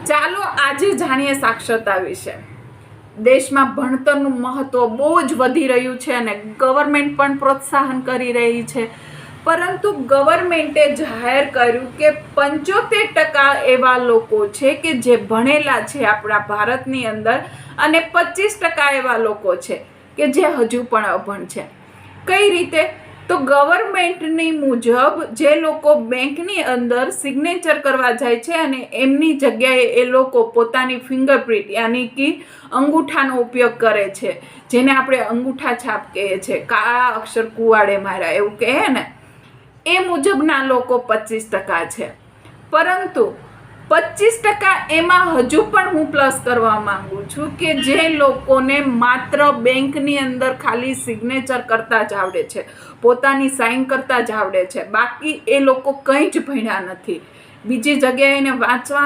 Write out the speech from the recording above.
ચાલો આજે જાણીએ સાક્ષરતા વિશે. દેશમાં ભણતરનું મહત્વ બહુ જ વધી રહ્યું છે અને ગવર્મેન્ટ પણ પ્રોત્સાહન કરી રહી છે. પરંતુ ગવર્મેન્ટે જાહેર કર્યું કે 75% એવા લોકો છે કે જે ભણેલા છે આપણા ભારતની અંદર, અને 25% એવા લોકો છે કે જે હજુ પણ અભણ છે. કઈ રીતે? તો ગવર્મેન્ટની મુજબ જે લોકો બેંકની અંદર સિગ્નેચર કરવા જાય છે અને એમની જગ્યાએ એ લોકો પોતાની ફિંગરપ્રિન્ટ યાની કે અંગૂઠાનો ઉપયોગ કરે છે, જેને આપણે અંગૂઠા છાપ કહીએ છીએ, કાળા અક્ષર કુવાડે માર્યા એવું કહે ને, એ મુજબના લોકો 25% છે. પરંતુ 25% એમાં હજુ પણ હું પ્લસ કરવા માંગુ છું કે જે લોકોને માત્ર બેંકની અંદર ખાલી સિગ્નેચર કરતા જ આવડે છે, પોતાની સાઇન કરતા જ આવડે છે, બાકી એ લોકો કંઈ જ ભણ્યા નથી, બીજી જગ્યાએ એને વાંચવાનું